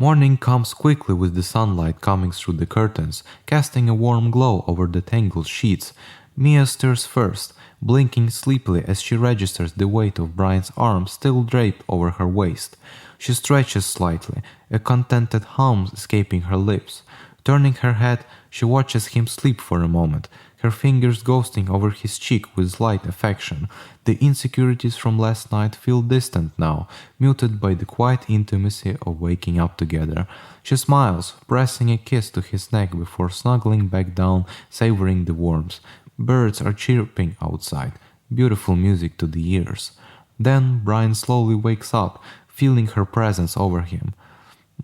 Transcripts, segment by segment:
Morning comes quickly with the sunlight coming through the curtains, casting a warm glow over the tangled sheets. Mia stirs first, blinking sleepily as she registers the weight of Brian's arm still draped over her waist. She stretches slightly, a contented hum escaping her lips. Turning her head, she watches him sleep for a moment, her fingers ghosting over his cheek with slight affection. The insecurities from last night feel distant now, muted by the quiet intimacy of waking up together. She smiles, pressing a kiss to his neck before snuggling back down, savoring the warmth. Birds are chirping outside, beautiful music to the ears. Then Brian slowly wakes up, feeling her presence over him.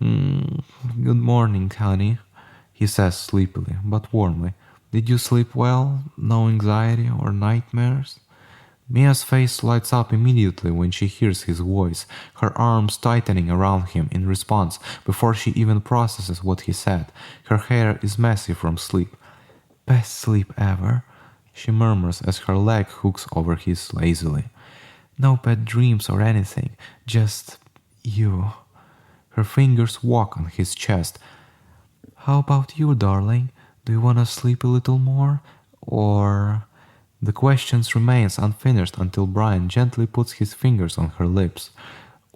Good morning, honey, he says sleepily, but warmly. Did you sleep well? No anxiety or nightmares? Mia's face lights up immediately when she hears his voice, her arms tightening around him in response before she even processes what he said. Her hair is messy from sleep. Best sleep ever, she murmurs as her leg hooks over his lazily. No bad dreams or anything, just you. Her fingers walk on his chest. How about you, darling? Do you want to sleep a little more? Or... The question remains unfinished until Brian gently puts his fingers on her lips.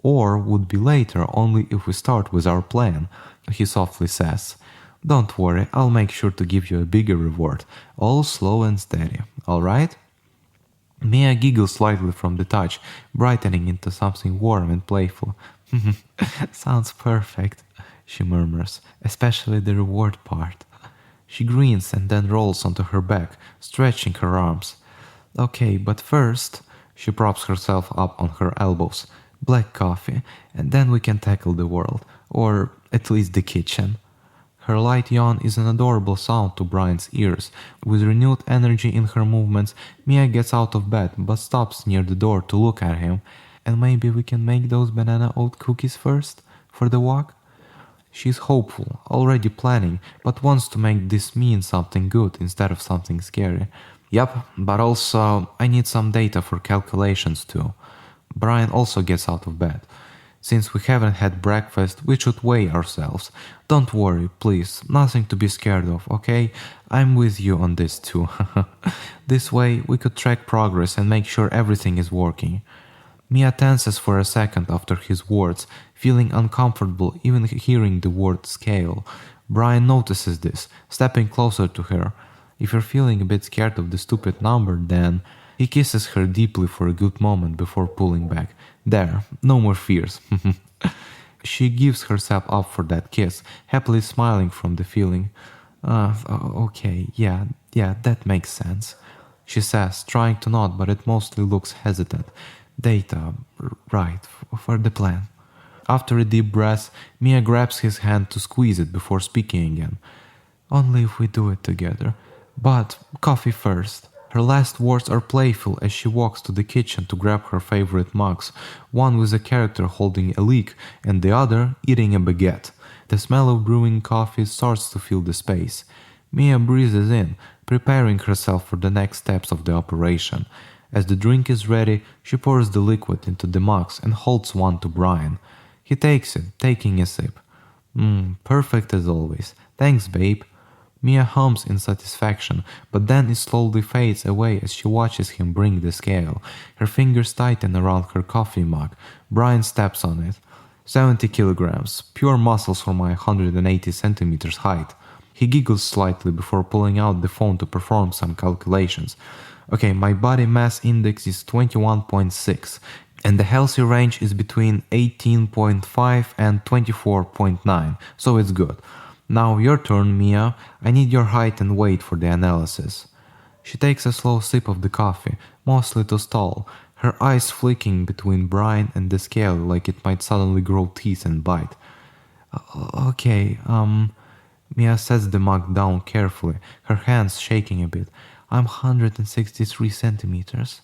Or would be later only if we start with our plan, he softly says. Don't worry, I'll make sure to give you a bigger reward. All slow and steady, alright? Mia giggles slightly from the touch, brightening into something warm and playful. Sounds perfect, she murmurs, especially the reward part. She grins and then rolls onto her back, stretching her arms. Okay, but first, she props herself up on her elbows. Black coffee, and then we can tackle the world, or at least the kitchen. Her light yawn is an adorable sound to Brian's ears. With renewed energy in her movements, Mia gets out of bed but stops near the door to look at him. And maybe we can make those banana oat cookies first, for the walk? She's hopeful, already planning, but wants to make this mean something good instead of something scary. Yep, but also I need some data for calculations too. Brian also gets out of bed. Since we haven't had breakfast, we should weigh ourselves. Don't worry, please, nothing to be scared of, okay? I'm with you on this too. This way, we could track progress and make sure everything is working. Mia tenses for a second after his words, feeling uncomfortable even hearing the word scale. Brian notices this, stepping closer to her. If you're feeling a bit scared of the stupid number, then... He kisses her deeply for a good moment before pulling back. There, no more fears. She gives herself up for that kiss, happily smiling from the feeling. Okay, yeah, that makes sense, she says, trying to nod, but it mostly looks hesitant. Data, right, for the plan. After a deep breath, Mia grabs his hand to squeeze it before speaking again. Only if we do it together. But coffee first. Her last words are playful as she walks to the kitchen to grab her favorite mugs, one with a character holding a leek and the other eating a baguette. The smell of brewing coffee starts to fill the space. Mia breezes in, preparing herself for the next steps of the operation. As the drink is ready, she pours the liquid into the mugs and holds one to Brian. He takes it, taking a sip. Perfect as always. Thanks, babe. Mia hums in satisfaction, but then it slowly fades away as she watches him bring the scale. Her fingers tighten around her coffee mug. Brian steps on it. 70 kilograms, pure muscles for my 180 centimeters height. He giggles slightly before pulling out the phone to perform some calculations. Okay, my body mass index is 21.6, and the healthy range is between 18.5 and 24.9, so it's good. Now your turn, Mia. I need your height and weight for the analysis. She takes a slow sip of the coffee, mostly to stall, her eyes flicking between Brian and the scale like it might suddenly grow teeth and bite. Okay, Mia sets the mug down carefully, her hands shaking a bit. I'm 163 centimeters.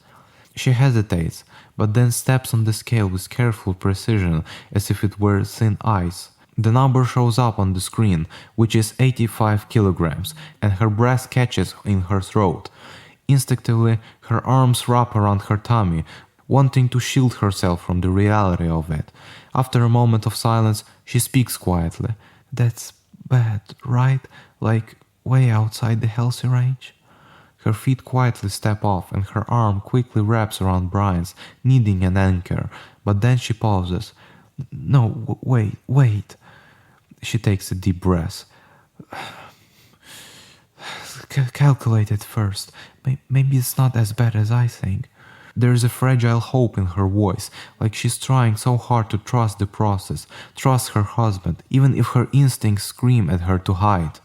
She hesitates, but then steps on the scale with careful precision as if it were thin ice. The number shows up on the screen, which is 85 kilograms, and her breath catches in her throat. Instinctively, her arms wrap around her tummy, wanting to shield herself from the reality of it. After a moment of silence, she speaks quietly. That's bad, right? Like way outside the healthy range? Her feet quietly step off and her arm quickly wraps around Brian's, needing an anchor. But then she pauses. No, wait. She takes a deep breath. Calculate it first. Maybe it's not as bad as I think. There's a fragile hope in her voice, like she's trying so hard to trust the process, trust her husband, even if her instincts scream at her to hide.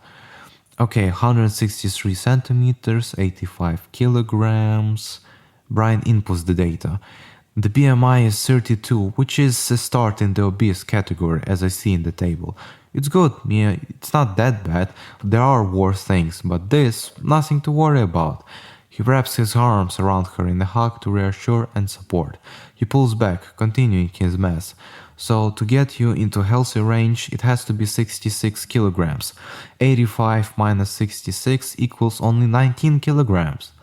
Okay, 163 centimeters, 85 kilograms. Brian inputs the data. The BMI is 32, which is a start in the obese category, as I see in the table. It's good, Mia, it's not that bad. There are worse things, but this, nothing to worry about. He wraps his arms around her in a hug to reassure and support. He pulls back, continuing his math. So to get you into healthy range, it has to be 66 kilograms. 85 minus 66 equals only 19 kilograms.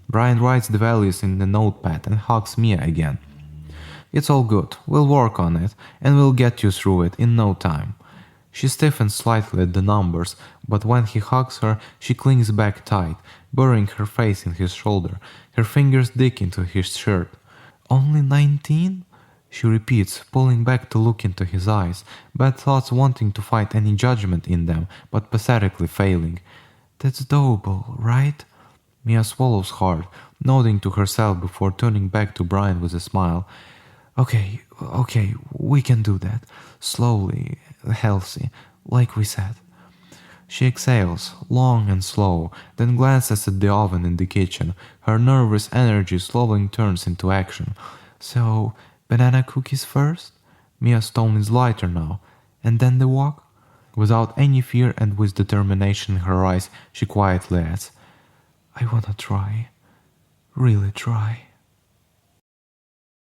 Brian writes the values in the notepad and hugs Mia again. It's all good, we'll work on it, and we'll get you through it in no time. She stiffens slightly at the numbers, but when he hugs her, she clings back tight, burying her face in his shoulder. Her fingers dig into his shirt. Only 19? She repeats, pulling back to look into his eyes, bad thoughts wanting to fight any judgment in them, but pathetically failing. That's doable, right? Mia swallows hard, nodding to herself before turning back to Brian with a smile. Okay, we can do that. Slowly, healthy, like we said. She exhales, long and slow, then glances at the oven in the kitchen. Her nervous energy slowly turns into action. So, banana cookies first? Mia's tone is lighter now. And then the walk? Without any fear and with determination in her eyes, she quietly adds, I wanna try. Really try.